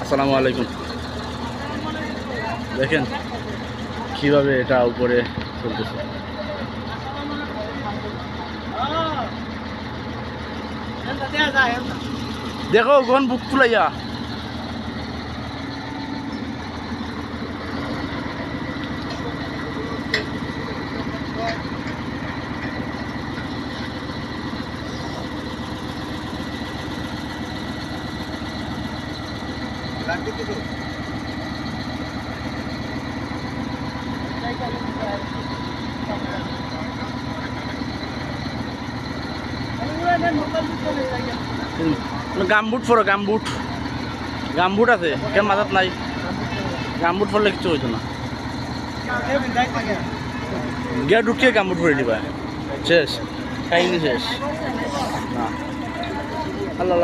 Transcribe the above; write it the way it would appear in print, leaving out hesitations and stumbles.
আসসালামু আলাইকুম। দেখেন কিভাবে এটা উপরে চলতেছে। দেখো গন বুক ফুলাইয়া গামবুট পরো, গামবুট গামবুট আছে কেন মাথাত নাই? গামবুট পরলে কিছু হইতো না। গিয়া ঢুকিয়ে গামবুট পরে দিবা, শেষ কাহিনী শেষ না। আল্লাহ